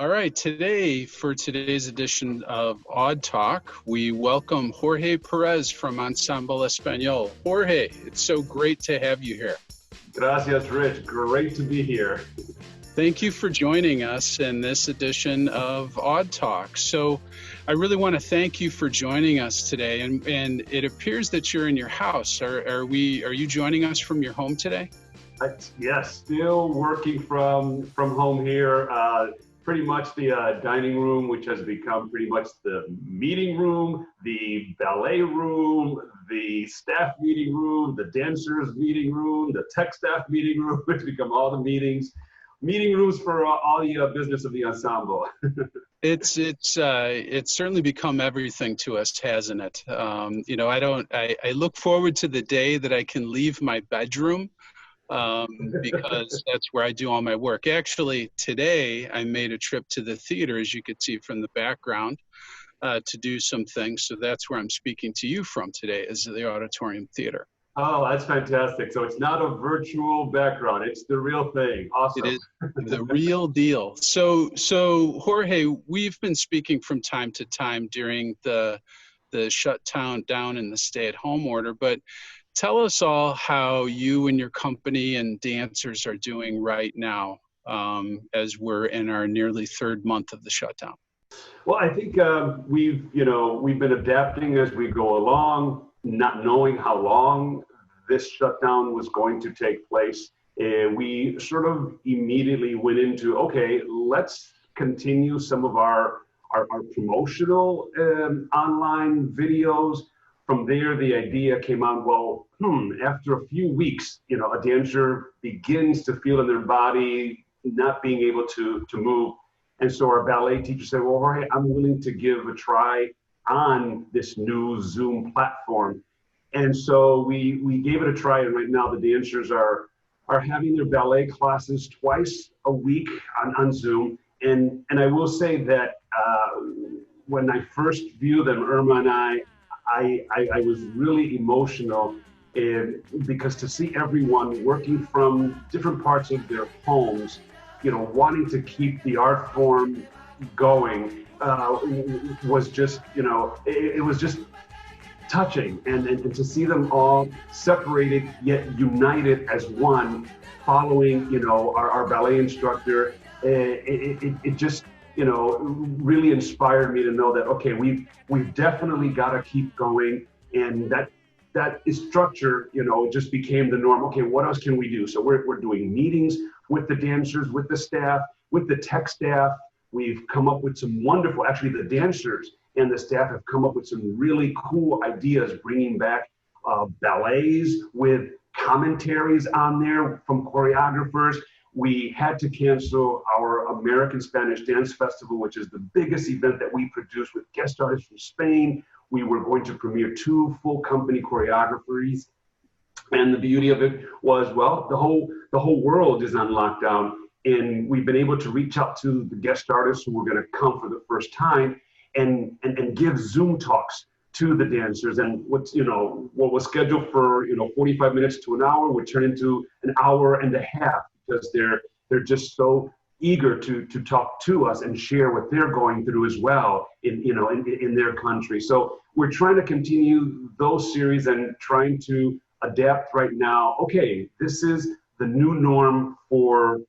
All right, for today's edition of Odd Talk, we welcome Jorge Pérez from Ensemble Español. Jorge, it's so great to have you here. Gracias, Rich. Great to be here. Thank you for joining us in this edition of Odd Talk. So I really want to thank you for joining us today. And it appears that you're in your house. Are you joining us from your home today? Yes, still working from home here. Pretty much the dining room, which has become pretty much the meeting room, the ballet room, the staff meeting room, the dancers meeting room, the tech staff meeting room. It's become all the meeting rooms for all the business of the ensemble. It's certainly become everything to us, hasn't it? I look forward to the day that I can leave my bedroom. Because that's where I do all my work. Actually, today I made a trip to the theater, as you could see from the background, to do some things. So that's where I'm speaking to you from today, is the Auditorium Theater. Oh, that's fantastic. So it's not a virtual background. It's the real thing. Awesome. It is the real deal. So Jorge, we've been speaking from time to time during the shutdown down and the stay-at-home order, but tell us all how you and your company and dancers are doing right now as we're in our nearly third month of the shutdown. Well, I think we've been adapting as we go along, not knowing how long this shutdown was going to take place. We sort of immediately went into, okay, let's continue some of our promotional online videos. From there, the idea came out, well, after a few weeks, a dancer begins to feel in their body not being able to move. And so our ballet teacher said, well, Jorge, I'm willing to give a try on this new Zoom platform. And so we gave it a try. And right now the dancers are having their ballet classes twice a week on Zoom. And I will say that when I first viewed them, Irma and I was really emotional because to see everyone working from different parts of their homes, wanting to keep the art form going was just, it was just touching. And to see them all separated yet united as one, following, our ballet instructor, it just, really inspired me to know that, okay, we've definitely got to keep going. And that is structure, just became the norm. Okay, what else can we do? So we're doing meetings with the dancers, with the staff, with the tech staff. We've come up with some wonderful, actually the dancers and the staff have come up with some really cool ideas, bringing back ballets with commentaries on there from choreographers. We had to cancel our American Spanish Dance Festival, which is the biggest event that we produce with guest artists from Spain. We were going to premiere 2 full company choreographies. And the beauty of it was, well, the whole world is on lockdown. And we've been able to reach out to the guest artists who were going to come for the first time and give Zoom talks to the dancers. And what was scheduled for 45 minutes to an hour would turn into an hour and a half, because they're just so eager to talk to us and share what they're going through as well in their country. So we're trying to continue those series and trying to adapt right now. Okay, this is the new norm for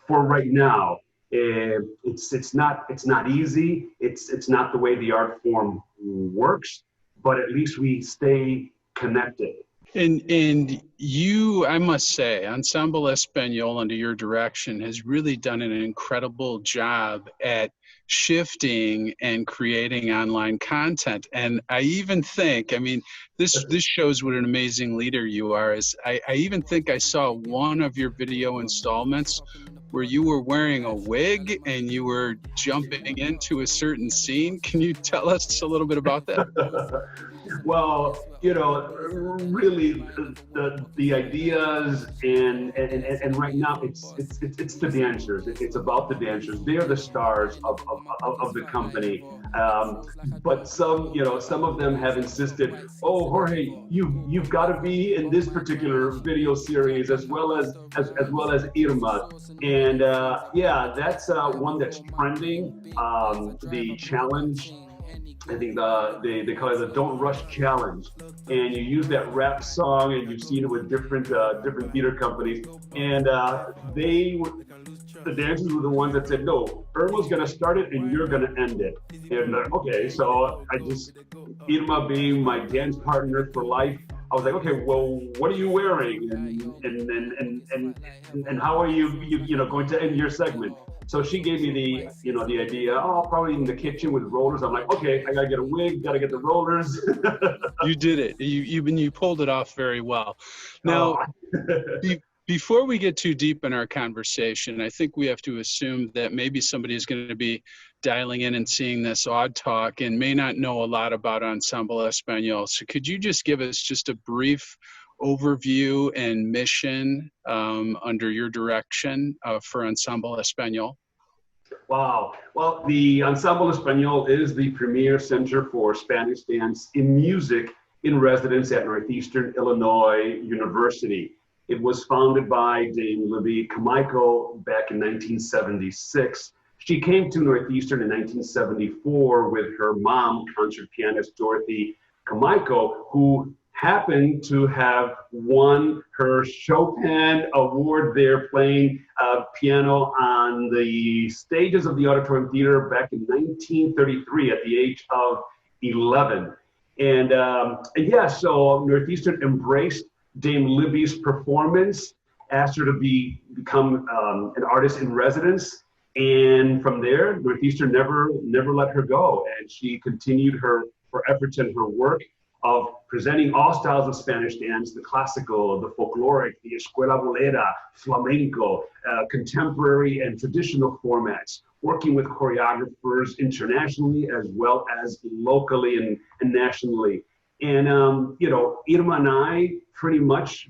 right now. It's not easy. It's not the way the art form works, but at least we stay connected. And you, I must say, Ensemble Español, under your direction, has really done an incredible job at shifting and creating online content. And I even think, this shows what an amazing leader you are. I even think I saw one of your video installments where you were wearing a wig and you were jumping into a certain scene. Can you tell us a little bit about that? Well, you know, really the ideas and right now it's the dancers. It's about the dancers. They're the stars of the company. But some of them have insisted, oh, Jorge, you've got to be in this particular video series as well as Irma. And yeah, that's one that's trending. The challenge, I think they call it the "Don't Rush Challenge," and you use that rap song, and you've seen it with different theater companies, and the dancers were the ones that said, "No, Irma's going to start it, and you're going to end it." And okay, so Irma being my dance partner for life, I was like, okay, well, what are you wearing, and how are you going to end your segment? So she gave me the idea. Oh, probably in the kitchen with rollers. I'm like, okay, I gotta get a wig, gotta get the rollers. You did it. You pulled it off very well. Now, before we get too deep in our conversation, I think we have to assume that maybe somebody is going to be dialing in and seeing this Odd Talk and may not know a lot about Ensemble Español. So could you just give us just a brief overview and mission under your direction for Ensemble Español? Wow. Well, the Ensemble Español is the premier center for Spanish dance in music in residence at Northeastern Illinois University. It was founded by Dame Libby Camacho back in 1976. She came to Northeastern in 1974 with her mom, concert pianist Dorothy Camacho, who happened to have won her Chopin Award there playing piano on the stages of the Auditorium Theater back in 1933 at the age of 11. And yeah, so Northeastern embraced Dame Libby's performance, asked her to become an artist in residence. And from there, Northeastern never let her go. And she continued her efforts and her work of presenting all styles of Spanish dance, the classical, the folkloric, the escuela bolera, flamenco, contemporary and traditional formats, working with choreographers internationally as well as locally and nationally. And, Irma and I pretty much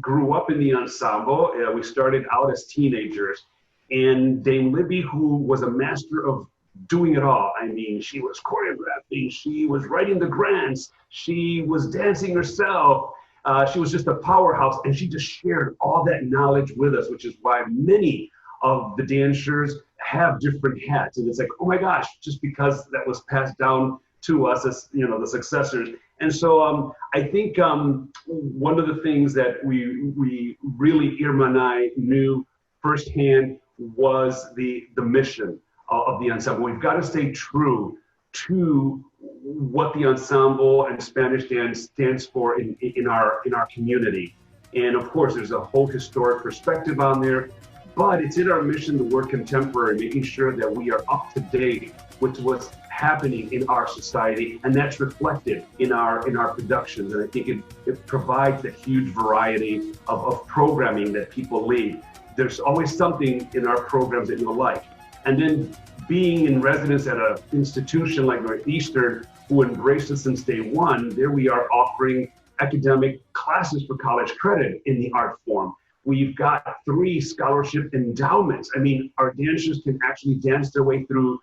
grew up in the ensemble. We started out as teenagers. And Dame Libby, who was a master of doing it all. I mean, she was choreographing, she was writing the grants, she was dancing herself. She was just a powerhouse, and she just shared all that knowledge with us, which is why many of the dancers have different hats. And it's like, oh my gosh, just because that was passed down to us as, the successors. And so I think one of the things that we really, Irma and I, knew firsthand was the mission of the ensemble. We've got to stay true to what the ensemble and Spanish dance stands for in our community. And of course, there's a whole historic perspective on there, but it's in our mission to work contemporary, making sure that we are up to date with what's happening in our society, and that's reflected in our productions. And I think it provides a huge variety of programming that people leave. There's always something in our programs that you'll like. And then being in residence at an institution like Northeastern, who embraced us since day one, there we are offering academic classes for college credit in the art form. We've got 3 scholarship endowments. I mean, our dancers can actually dance their way through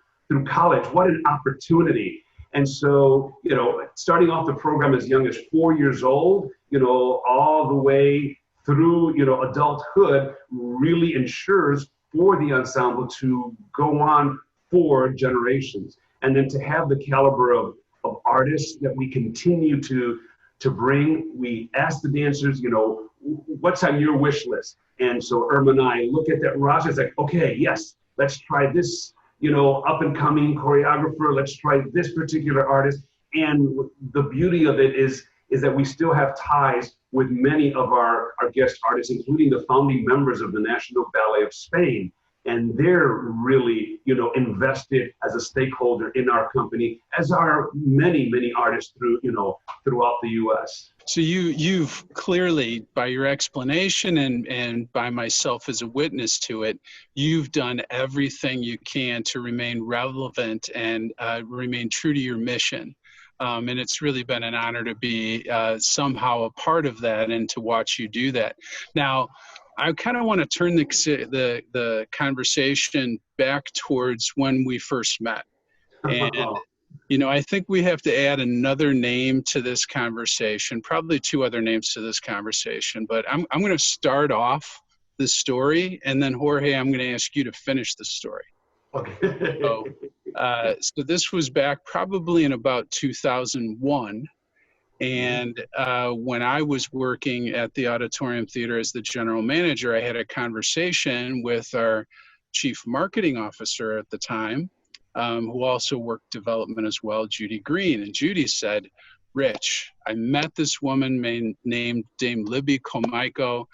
college. What an opportunity. And so, starting off the program as young as 4 years old, all the way through, adulthood really ensures for the ensemble to go on for generations. And then to have the caliber of artists that we continue to bring, we ask the dancers, what's on your wish list? And so Irma and I look at that roster, it's like, okay, yes, let's try this, up and coming choreographer, let's try this particular artist. And the beauty of it is that we still have ties with many of our guest artists, including the founding members of the National Ballet of Spain. And they're really, invested as a stakeholder in our company, as are many, many artists throughout the U.S. So you've clearly, by your explanation and by myself as a witness to it, you've done everything you can to remain relevant and remain true to your mission. And it's really been an honor to be somehow a part of that and to watch you do that. Now, I kind of want to turn the conversation back towards when we first met. And, you know, I think we have to add another name to this conversation, probably two other names to this conversation. But I'm going to start off the story, and then Jorge, I'm going to ask you to finish the story. Okay. So this was back probably in about 2001. And when I was working at the Auditorium Theater as the general manager, I had a conversation with our chief marketing officer at the time, who also worked development as well, Judy Green. And Judy said, Rich, I met this woman named Dame Libby Comaico,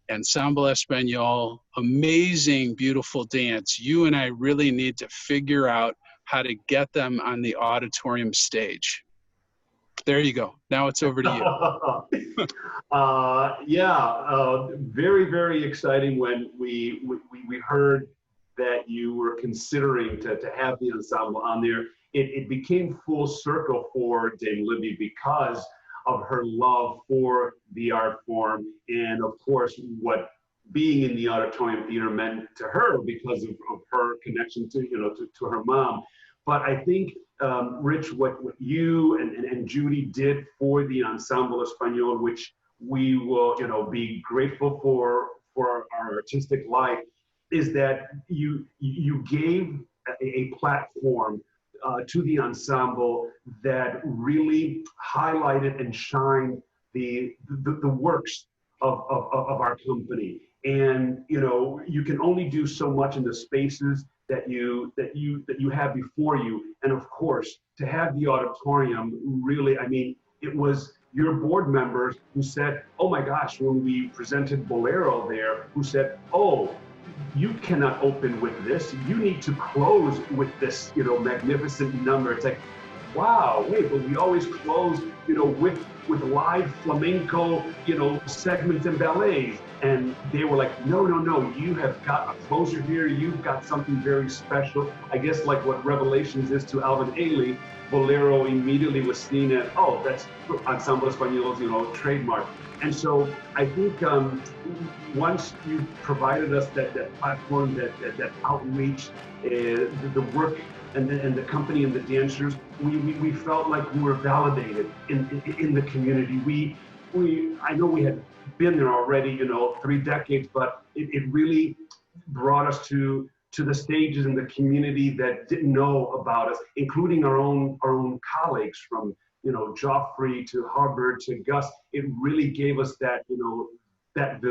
Ensemble Español, amazing, beautiful dance. You and I really need to figure out how to get them on the auditorium stage. There you go. Now it's over to you. Very, very exciting when we heard that you were considering to have the ensemble on there. It became full circle for Dame Libby because of her love for the art form, and of course what being in the Auditorium Theater meant to her because of her connection to to her mom. But I think Rich, what you and Judy did for the Ensemble Español, which we will be grateful for our artistic life, is that you gave a platform to the ensemble that really highlighted and shined the works of our company. And you can only do so much in the spaces that you have before you. And of course, to have the auditorium, really, I mean, it was your board members who said, oh my gosh, when we presented Bolero there, who said, oh, you cannot open with this. You need to close with this, magnificent number. It's like, wow, wait, but we always close, with live flamenco, segments and ballets. And they were like, no, you have got a closer here. You've got something very special. I guess like what Revelations is to Alvin Ailey, Bolero immediately was seen as, oh, that's Ensemble Español's, trademark. And so I think once you provided us that platform, that outreach, the work and the company and the dancers, we felt like we were validated in the community. I know we had been there already, 3 decades, but it really brought us to the stages in the community that didn't know about us, including our own colleagues from Joffrey to Hubbard to Gus. It really gave us that, that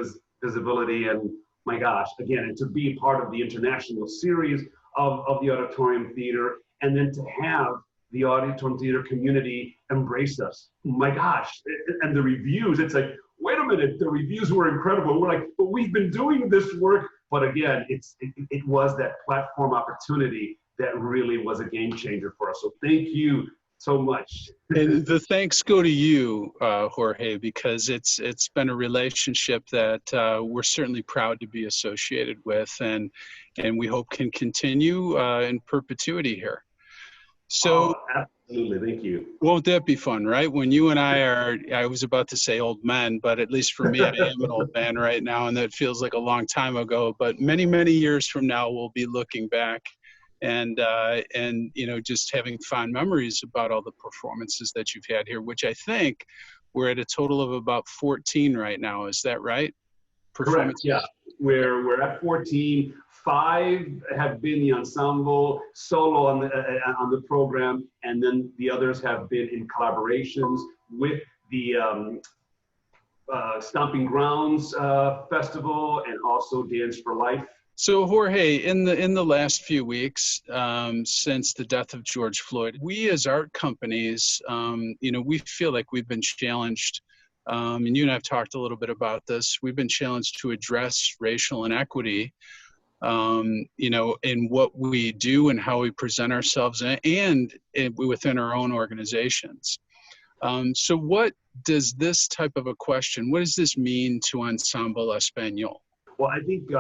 visibility. And my gosh, again, and to be part of the international series of the Auditorium Theater, and then to have the Auditorium Theater community embrace us. My gosh, and the reviews, it's like, wait a minute, the reviews were incredible. We're like, but we've been doing this work. But again, it was that platform opportunity that really was a game changer for us. So thank you so much. And the thanks go to you, Jorge, because it's been a relationship that we're certainly proud to be associated with, and we hope can continue in perpetuity here. So, absolutely, thank you. Won't that be fun, right? When you and I was about to say old men, but at least for me, I am an old man right now, and that feels like a long time ago. But many, many years from now, we'll be looking back and just having fond memories about all the performances that you've had here, which I think we're at a total of about 14 right now. Is that right? Correct, yeah. We're at 14. 5 have been the ensemble solo on the program, and then the others have been in collaborations with the Stomping Grounds Festival and also Dance for Life. So Jorge, in the last few weeks, since the death of George Floyd, we as art companies, we feel like we've been challenged, and you and I have talked a little bit about this. We've been challenged to address racial inequity, in what we do and how we present ourselves and within our own organizations. So what does this type of a question, what does this mean to Ensemble Español? Well, I think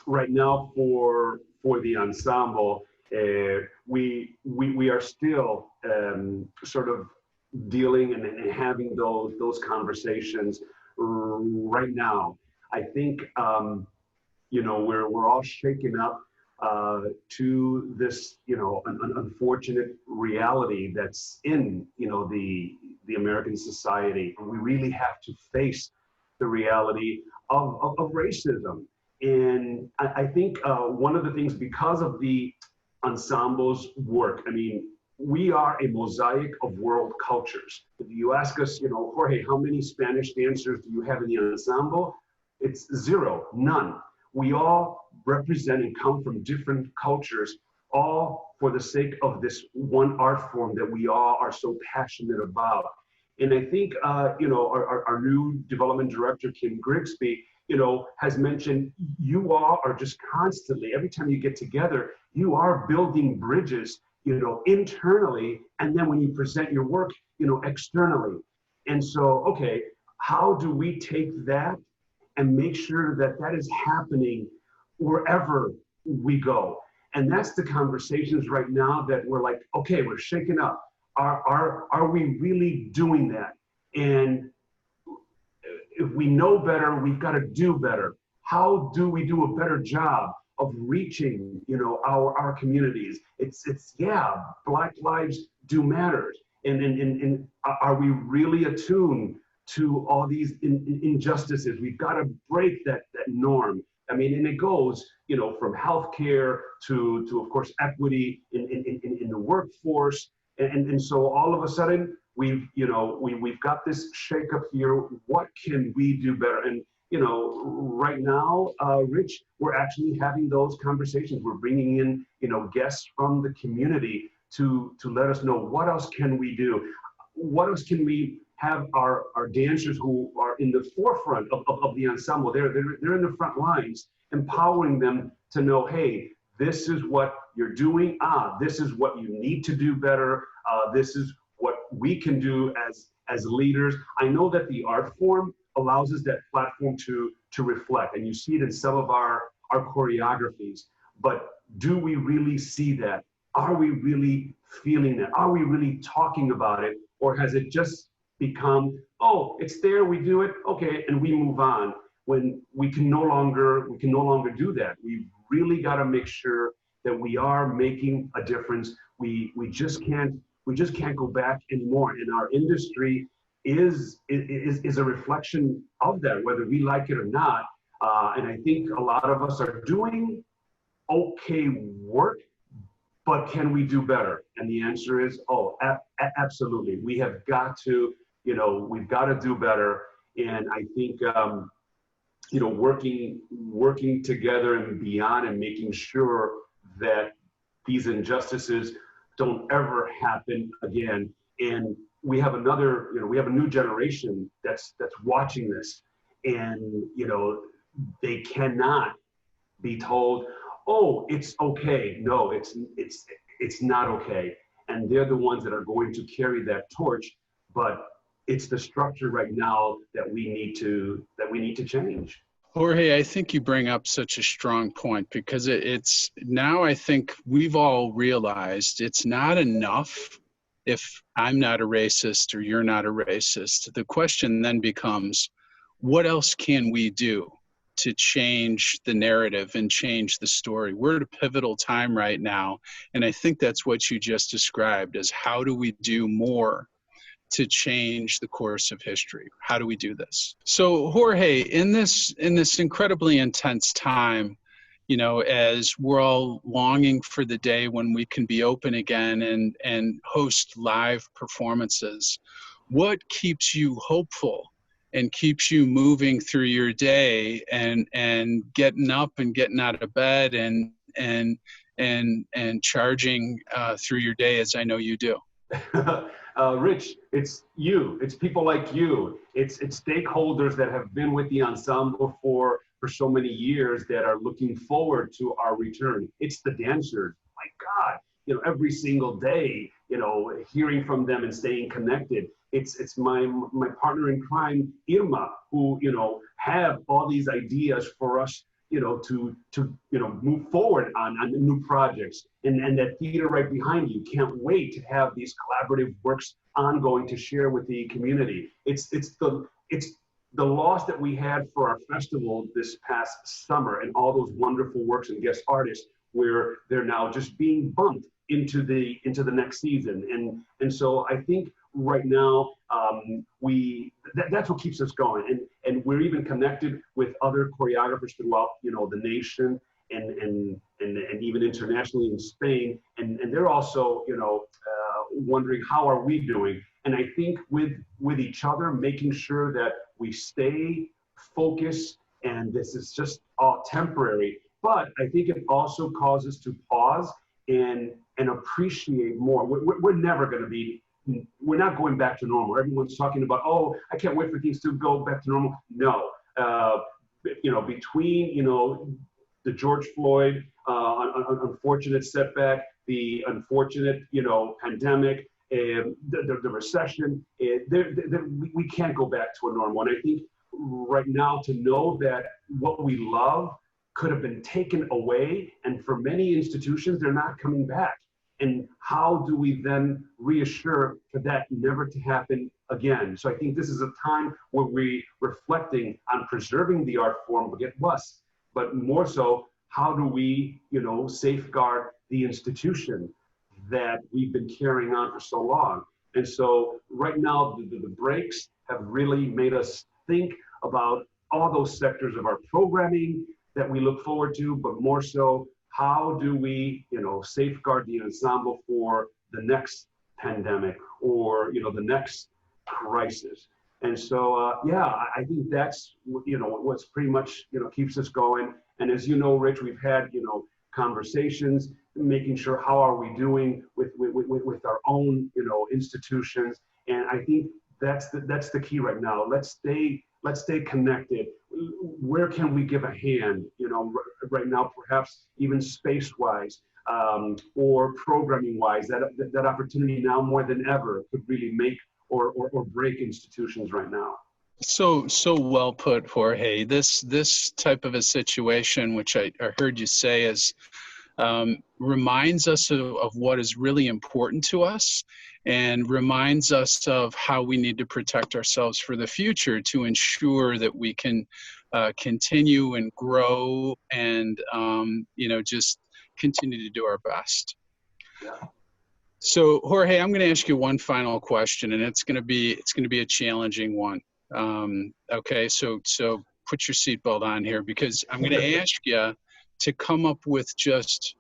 right now for the ensemble, We are still sort of dealing and having those conversations right now. I think we're all shaken up to this an unfortunate reality that's in the American society. We really have to face the reality of racism. And I think one of the things, because of the ensemble's work, I mean, we are a mosaic of world cultures. If you ask us, Jorge, how many Spanish dancers do you have in the ensemble? It's zero, none. We all represent and come from different cultures, all for the sake of this one art form that we all are so passionate about. And I think, our new development director, Kim Grigsby, has mentioned you all are just constantly, every time you get together, you are building bridges, internally, and then when you present your work, externally. And so, okay, how do we take that and make sure that that is happening wherever we go? And that's the conversations right now that we're like, okay, we're shaking up. Are we really doing that? And if we know better, we've got to do better. How do we do a better job of reaching, our communities? It's Black lives do matter. And are we really attuned to all these injustices? We've got to break that norm. I mean, and it goes, from healthcare to of course, equity in the workforce. And so all of a sudden, we've got this shakeup here. What can we do better? And right now, Rich, we're actually having those conversations. We're bringing in, guests from the community to let us know what else can we do? What else can we have our dancers who are in the forefront of the ensemble? They're in the front lines, empowering them to know, hey, this is what you're doing. This is what you need to do better. This is what we can do as leaders. I know that the art form allows us that platform to reflect, and you see it in some of our choreographies. But do we really see that? Are we really feeling that? Are we really talking about it? Or has it just become, oh, it's there, we do it, okay, and we move on, when we can no longer do that? We've really got to make sure that we are making a difference. We just can't go back anymore. And our industry is a reflection of that, whether we like it or not. And I think a lot of us are doing okay work, but can we do better? And the answer is, absolutely. We have got to, we've got to do better. And I think, working together and beyond, and making sure that these injustices don't ever happen again. And we have we have a new generation that's watching this, and they cannot be told, oh, it's okay. No, it's not okay. And they're the ones that are going to carry that torch. But it's the structure right now that we need to change. Jorge, I think you bring up such a strong point, because it's now, I think we've all realized it's not enough if I'm not a racist or you're not a racist. The question then becomes, what else can we do to change the narrative and change the story? We're at a pivotal time right now, and I think that's what you just described, as how do we do more to change the course of history? How do we do this? So Jorge, in this incredibly intense time, as we're all longing for the day when we can be open again and host live performances, what keeps you hopeful and keeps you moving through your day and getting up and getting out of bed and charging through your day, as I know you do? Rich, it's you. It's people like you. It's stakeholders that have been with the ensemble for so many years that are looking forward to our return. It's the dancers. My God, every single day, hearing from them and staying connected. It's my partner in crime, Irma, who have all these ideas for us, move forward on new projects, and that theater right behind you can't wait to have these collaborative works ongoing to share with the community. It's the loss that we had for our festival this past summer, and all those wonderful works and guest artists, where they're now just being bumped into the next season. And so I think right now that's what keeps us going, and we're even connected with other choreographers throughout the nation, and even internationally in Spain, and they're also wondering how are we doing. And I think with each other, making sure that we stay focused, and this is just all temporary, but I think it also causes us to pause and appreciate more. We're never going to be, we're not going back to normal. Everyone's talking about, oh, I can't wait for things to go back to normal. No, between the George Floyd unfortunate setback, the unfortunate pandemic, the recession, we can't go back to a normal. And I think right now, to know that what we love could have been taken away, and for many institutions, they're not coming back. And how do we then reassure for that never to happen again? So I think this is a time where we're reflecting on preserving the art form, but more so, how do we, safeguard the institution that we've been carrying on for so long? And so right now, the breaks have really made us think about all those sectors of our programming that we look forward to, but more so, how do we, safeguard the ensemble for the next pandemic or, the next crisis? And so, I think that's, what's pretty much, keeps us going. And as you know, Rich, we've had, conversations, making sure how are we doing with our own, institutions. And I think that's the key right now. Let's stay connected. Where can we give a hand? Right now, perhaps even space-wise or programming-wise, that opportunity now more than ever could really make or break institutions right now. So well put, Jorge. This type of a situation, which I heard you say, is reminds us of what is really important to us, and reminds us of how we need to protect ourselves for the future to ensure that we can continue and grow and just continue to do our best. Yeah. So Jorge, I'm going to ask you one final question, and it's going to be a challenging one. Okay, so put your seatbelt on here, because I'm going to ask you to come up with just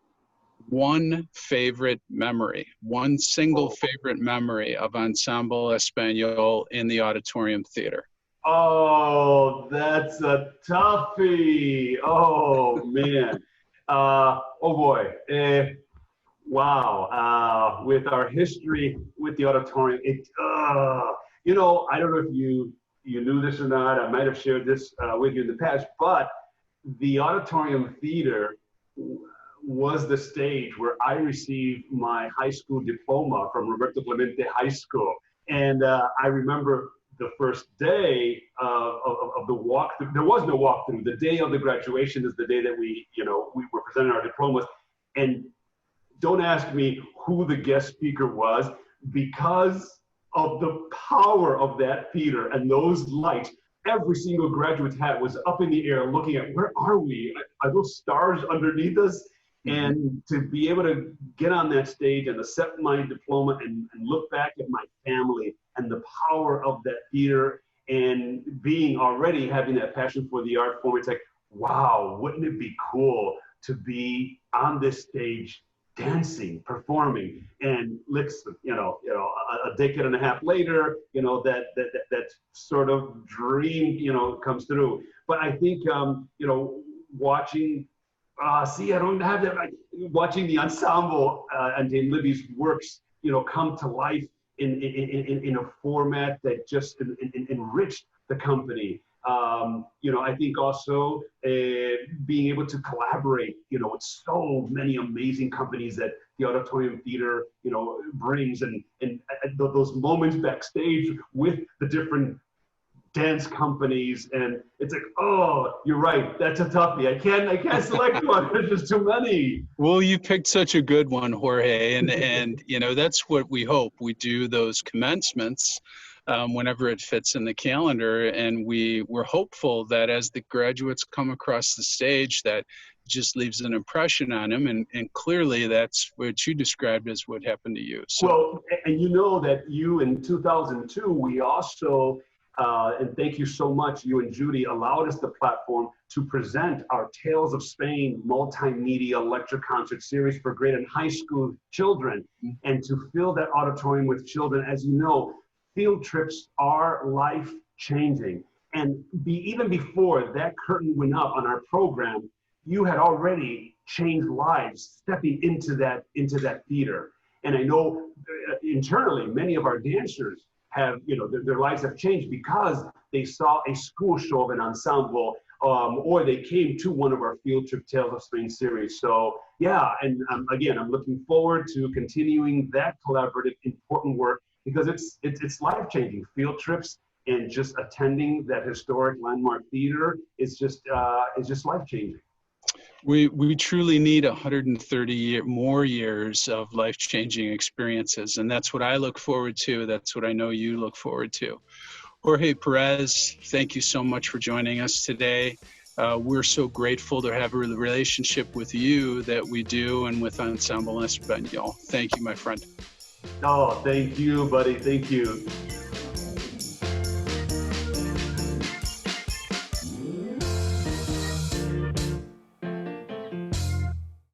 one favorite memory, one single favorite memory of Ensemble Español in the Auditorium Theater. Oh, that's a toughie. Oh, man. Oh, boy. Wow. With our history with the Auditorium, I don't know if you knew this or not. I might have shared this with you in the past, but the Auditorium Theater was the stage where I received my high school diploma from Roberto Clemente High School. And I remember the first day of the walkthrough. There was no walkthrough. The day of the graduation is the day that we were presenting our diplomas. And don't ask me who the guest speaker was, because of the power of that theater and those lights. Every single graduate's hat was up in the air looking at, where are we? Are those stars underneath us? And to be able to get on that stage and accept my diploma and look back at my family and the power of that theater, and having that passion for the art form, it's like, wow, wouldn't it be cool to be on this stage dancing, performing, and a decade and a half later, that sort of dream, comes through. But I think, watching, I don't have that. Watching the ensemble and Dame Libby's works, come to life in a format that just enriched the company. I think also being able to collaborate, with so many amazing companies that the Auditorium Theater, brings, and those moments backstage with the different dance companies, and it's like, oh, you're right, that's a toughie. I can't select one. There's just too many. Well, you picked such a good one, Jorge, and that's what we hope. We do those commencements whenever it fits in the calendar, and we're hopeful that as the graduates come across the stage, that just leaves an impression on them, and clearly that's what you described as what happened to you. So. Well, and you know that you in 2002, we also, and thank you so much, you and Judy allowed us the platform to present our Tales of Spain multimedia lecture concert series for grade and high school children, and to fill that auditorium with children. As you know, field trips are life-changing. And even before that curtain went up on our program, you had already changed lives stepping into that theater. And I know internally, many of our dancers have, their lives have changed because they saw a school show of an ensemble, or they came to one of our field trip Tales of Spain series. So yeah, and again, I'm looking forward to continuing that collaborative, important work, because it's life-changing. Field trips and just attending that historic landmark theater is just life-changing. We truly need 130 more years of life-changing experiences, and that's what I look forward to. That's what I know you look forward to. Jorge Pérez, thank you so much for joining us today. We're so grateful to have a relationship with you that we do, and with Ensemble Español. Thank you, my friend. Oh, thank you, buddy. Thank you.